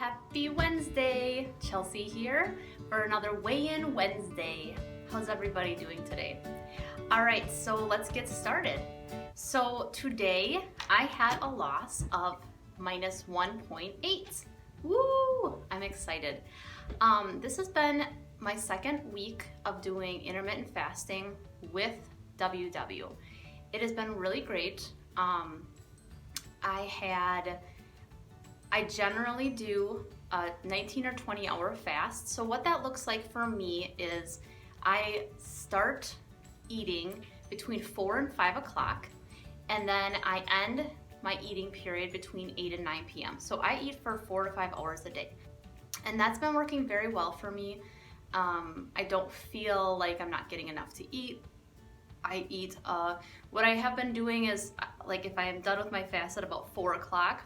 Happy Wednesday! Chelsea here for another Weigh-In Wednesday. How's everybody doing today? All right, so let's get started. So today I had a loss of minus 1.8. Woo! I'm excited. This has been my second week of doing intermittent fasting with WW. It has been really great. I generally do a 19 or 20 hour fast. So what that looks like for me is I start eating between 4 and 5 o'clock, and then I end my eating period between 8 and 9 p.m. So I eat for 4 to 5 hours a day. And that's been working very well for me. I don't feel like I'm not getting enough to eat. I eat, what I have been doing is, like, if I am done with my fast at about 4 o'clock,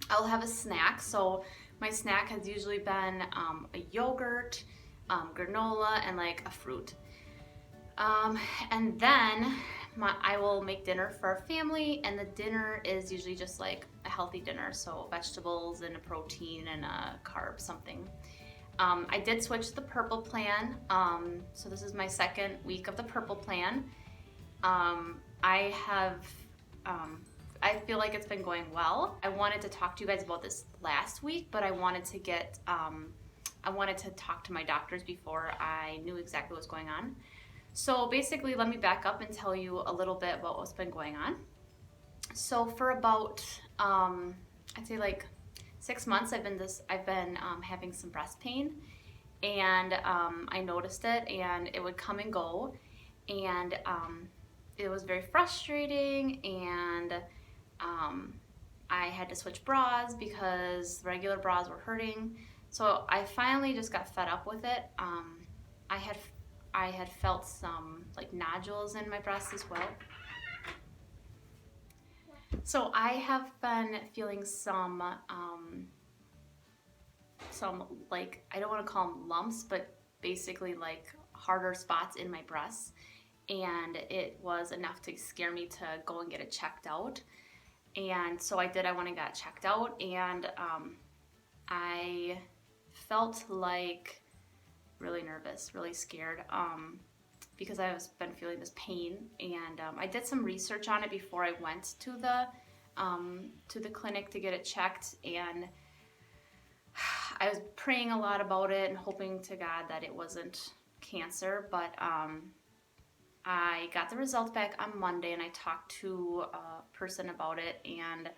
I'll have a snack. So my snack has usually been a yogurt, granola, and like a fruit. And then I will make dinner for our family, and the dinner is usually just like a healthy dinner, so vegetables and a protein and a carb, something. I did switch to the purple plan, so this is my second week of the purple plan. I feel like it's been going well. I wanted to talk to you guys about this last week, but I wanted to talk to my doctors before I knew exactly what's going on. So basically, let me back up and tell you a little bit about what's been going on. So for about, I'd say like 6 months, I've been having some breast pain, and I noticed it, and it would come and go, and it was very frustrating, and I had to switch bras because regular bras were hurting. So I finally just got fed up with it. I had felt some like nodules in my breasts as well. So I have been feeling some like, I don't want to call them lumps, but basically like harder spots in my breasts. And it was enough to scare me to go and get it checked out. And so I did. I went and got checked out, and I felt like really nervous, really scared, because I've been feeling this pain. And I did some research on it before I went to the clinic to get it checked, and I was praying a lot about it and hoping to God that it wasn't cancer. But I got the results back on Monday, and I talked to a person about it, and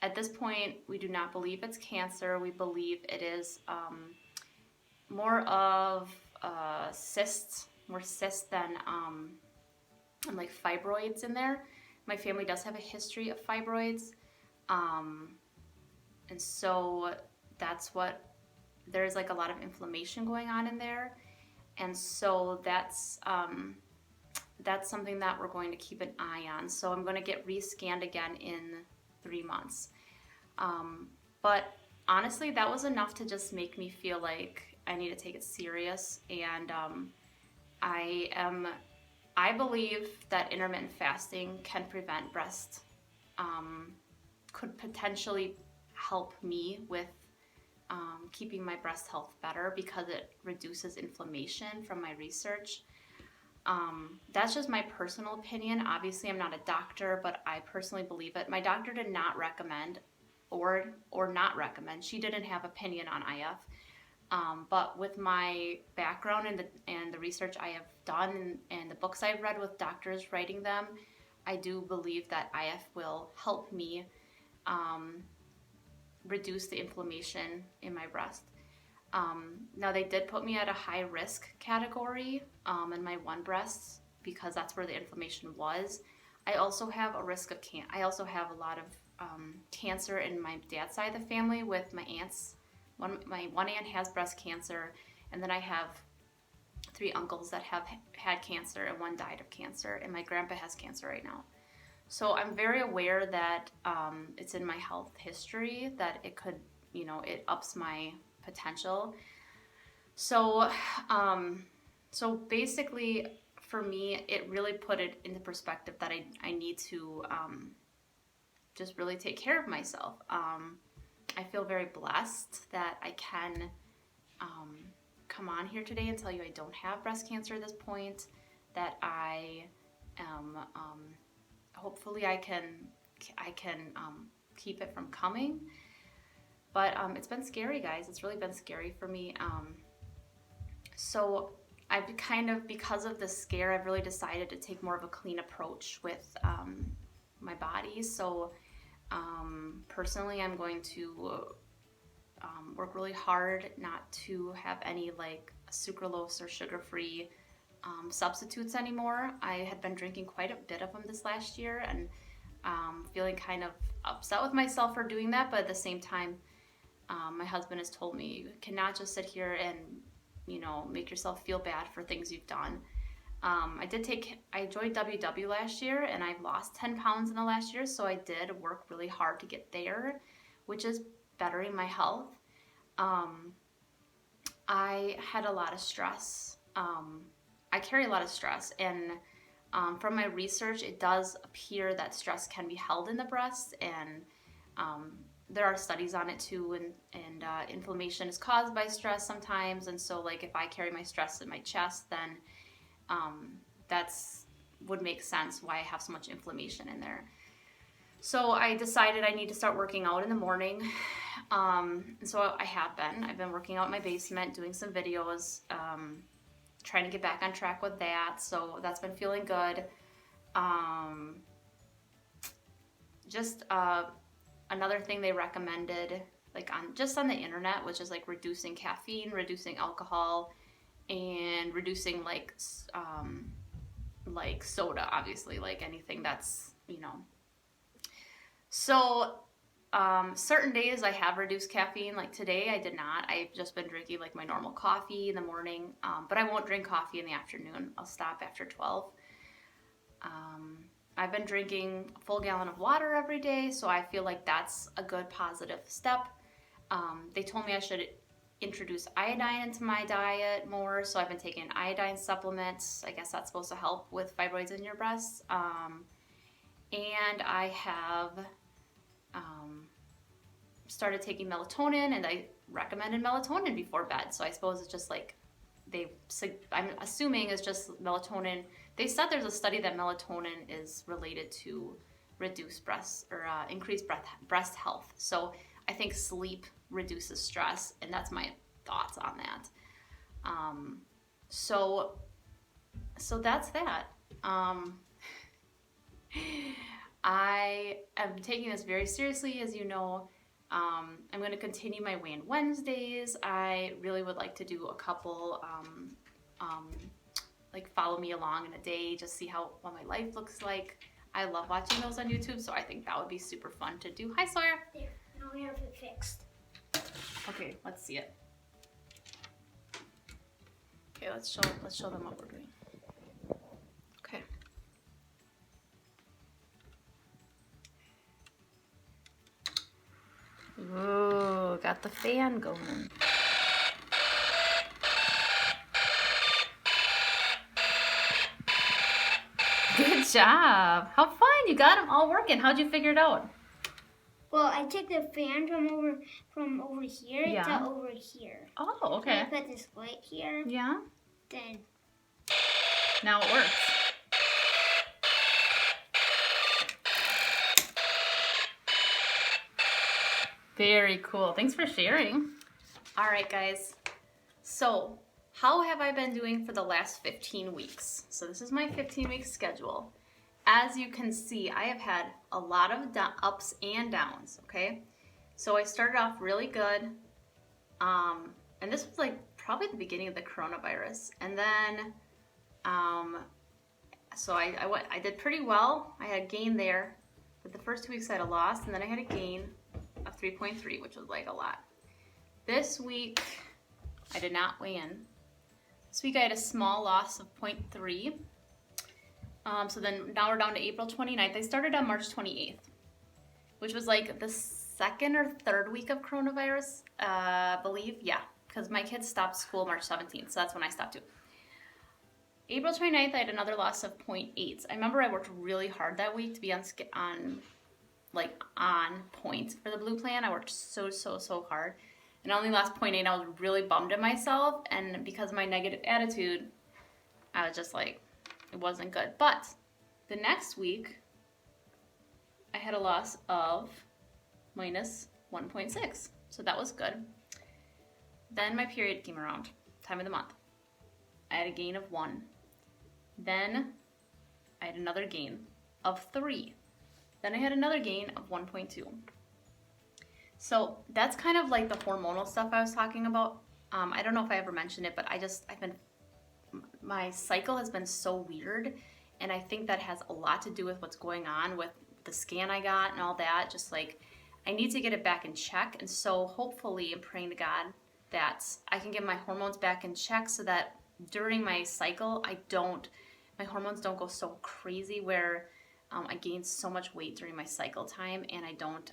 at this point we do not believe it's cancer. We believe it is more of cysts, more cysts than and like fibroids in there. My family does have a history of fibroids, and so there's like a lot of inflammation going on in there. And so that's something that we're going to keep an eye on. So I'm going to get rescanned again in 3 months. But honestly, that was enough to just make me feel like I need to take it serious. And I believe that intermittent fasting can prevent could potentially help me with keeping my breast health better, because it reduces inflammation from my research. That's just my personal opinion. Obviously, I'm not a doctor, but I personally believe it. My doctor did not recommend or not recommend. She didn't have opinion on IF. But with my background and the research I have done and the books I've read with doctors writing them, I do believe that IF will help me reduce the inflammation in my breast. Now, they did put me at a high risk category in my one breast, because that's where the inflammation was. I also have a risk of I also have a lot of cancer in my dad's side of the family with my aunts. My one aunt has breast cancer, and then I have 3 uncles that have had cancer, and 1 died of cancer, and my grandpa has cancer right now. So I'm very aware that it's in my health history, that it could, it ups my potential. So, so basically for me, it really put it into perspective that I need to just really take care of myself. I feel very blessed that I can come on here today and tell you I don't have breast cancer at this point, that I am, hopefully I can keep it from coming. But it's been scary, guys. It's really been scary for me. So I've kind of, because of the scare, I've really decided to take more of a clean approach with my body. So personally, I'm going to work really hard not to have any like sucralose or sugar-free substitutes anymore. I had been drinking quite a bit of them this last year, and feeling kind of upset with myself for doing that, but at the same time, my husband has told me, you cannot just sit here and, you know, make yourself feel bad for things you've done. I joined WW last year, and I've lost 10 pounds in the last year, so I did work really hard to get there, which is bettering my health. I had a lot of stress. I carry a lot of stress, and from my research, it does appear that stress can be held in the breast, and there are studies on it too, and inflammation is caused by stress sometimes, and so like if I carry my stress in my chest, then that's would make sense why I have so much inflammation in there. So I decided I need to start working out in the morning, and so I've been working out in my basement, doing some videos, trying to get back on track with that, so that's been feeling good. Another thing they recommended, like on the internet, which is like reducing caffeine, reducing alcohol, and reducing like soda, obviously, like anything that's, you know. So certain days I have reduced caffeine, like today I did not. I've just been drinking like my normal coffee in the morning, but I won't drink coffee in the afternoon. I'll stop after 12. I've been drinking a full gallon of water every day, so I feel like that's a good positive step. They told me I should introduce iodine into my diet more, so I've been taking iodine supplements. I guess that's supposed to help with fibroids in your breasts. And I have started taking melatonin, and I recommended melatonin before bed, so I suppose it's just like I'm assuming it's just melatonin. They said there's a study that melatonin is related to reduce increase breast health. So I think sleep reduces stress, and that's my thoughts on that. So that's that. I am taking this very seriously, as you know. I'm going to continue my Weigh In Wednesdays. I really would like to do a couple, like follow me along in a day, just see what my life looks like. I love watching those on YouTube, so I think that would be super fun to do. Hi, Sawyer. There, now we have it fixed. Okay, let's see it. Okay, let's show them what we're doing. Okay. Ooh, got the fan going. Good job. How fun. You got them all working. How'd you figure it out? Well, I took the fan from over here to over here. Oh, okay. So I put this light here. Yeah. Then. Now it works. Very cool. Thanks for sharing. All right, guys. So, how have I been doing for the last 15 weeks? So this is my 15-week schedule. As you can see, I have had a lot of ups and downs, okay? So I started off really good, and this was like probably the beginning of the coronavirus. And then, so I did pretty well. I had a gain there, but the first 2 weeks I had a loss, and then I had a gain of 3.3, which was like a lot. This week, I did not weigh in. This week I had a small loss of 0.3. So then now we're down to April 29th. I started on March 28th, which was like the second or third week of coronavirus, I believe. Yeah, because my kids stopped school March 17th, so that's when I stopped too. April 29th, I had another loss of 0.8. I remember I worked really hard that week to be on like on point for the Blue Plan. I worked so hard, and I only lost 0.8. I was really bummed at myself, and because of my negative attitude, I was just like, it wasn't good. But the next week, I had a loss of minus 1.6, so that was good. Then my period came around, time of the month. I had a gain of 1. Then I had another gain of 3. Then I had another gain of 1.2. So that's kind of like the hormonal stuff I was talking about. I don't know if I ever mentioned it, but my cycle has been so weird, and I think that has a lot to do with what's going on with the scan I got and all that. Just like, I need to get it back in check, and so hopefully I'm praying to God that I can get my hormones back in check so that during my cycle, my hormones don't go so crazy where I gain so much weight during my cycle time, and I don't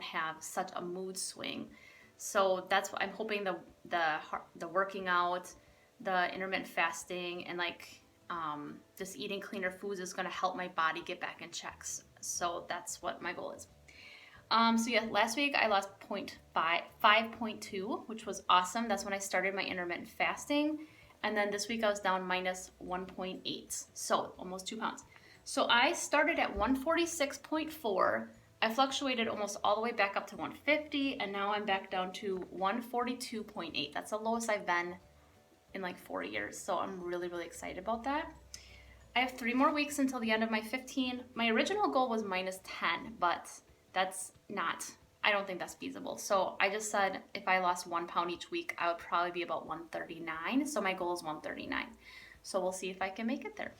have such a mood swing. So that's what I'm hoping the working out, the intermittent fasting, and like just eating cleaner foods is going to help my body get back in checks. So that's what my goal is. So yeah, last week I lost 5.2, which was awesome. That's when I started my intermittent fasting. And then this week I was down minus 1.8, so almost 2 pounds. So I started at 146.4. I fluctuated almost all the way back up to 150, and now I'm back down to 142.8. That's the lowest I've been in like 4 years. So I'm really excited about that. I have 3 more weeks until the end of my 15. My original goal was minus 10, but I don't think that's feasible. So I just said if I lost 1 pound each week, I would probably be about 139. So my goal is 139. So we'll see if I can make it there.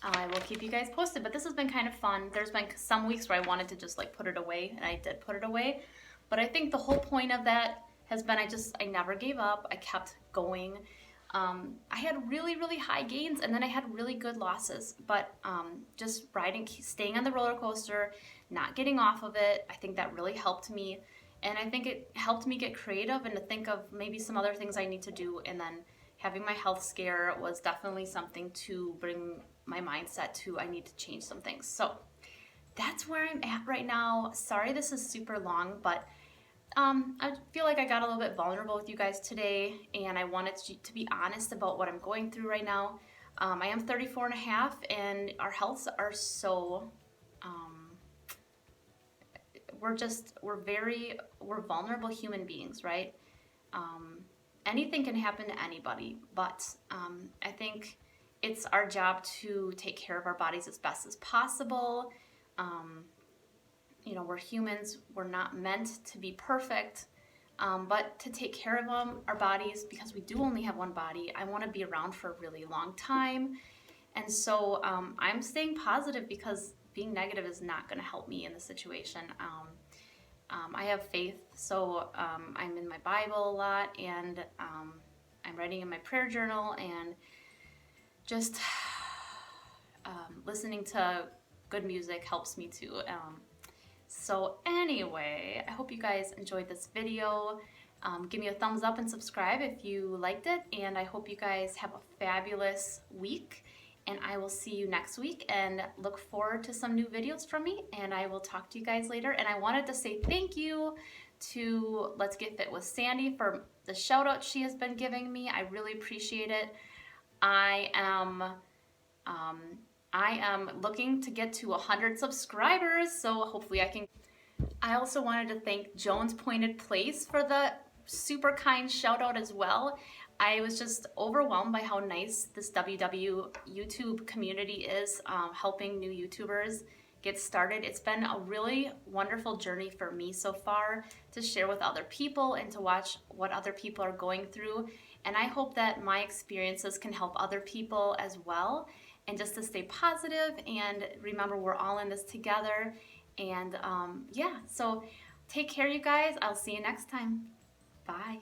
I will keep you guys posted, but this has been kind of fun. There's been some weeks where I wanted to just like put it away, and I did put it away. But I think the whole point of that has been I never gave up. I kept going. I had really high gains, and then I had really good losses. But just staying on the roller coaster, not getting off of it, I think that really helped me. And I think it helped me get creative and to think of maybe some other things I need to do. And then having my health scare was definitely something to bring my mindset to. I need to change some things. So that's where I'm at right now. Sorry this is super long, but I feel like I got a little bit vulnerable with you guys today, and I wanted to be honest about what I'm going through right now. I am 34 and a half, and our healths are so, we're vulnerable human beings, right? Anything can happen to anybody, but I think it's our job to take care of our bodies as best as possible. We're humans. We're not meant to be perfect, but to take care of our bodies, because we do only have one body. I want to be around for a really long time. And so I'm staying positive, because being negative is not going to help me in this situation. I have faith, so I'm in my Bible a lot, and I'm writing in my prayer journal, and just listening to good music helps me too. So anyway, I hope you guys enjoyed this video. Give me a thumbs up and subscribe if you liked it, and I hope you guys have a fabulous week, and I will see you next week, and look forward to some new videos from me, and I will talk to you guys later. And I wanted to say thank you to Let's Get Fit with Sandy for the shout out she has been giving me. I really appreciate it. I am looking to get to 100 subscribers, so hopefully I can. I also wanted to thank Jones Pointed Place for the super kind shout out as well. I was just overwhelmed by how nice this WW YouTube community is, helping new YouTubers get started. It's been a really wonderful journey for me so far to share with other people and to watch what other people are going through. And I hope that my experiences can help other people as well. And just to stay positive, and remember, we're all in this together. And yeah, so take care, you guys. I'll see you next time. Bye.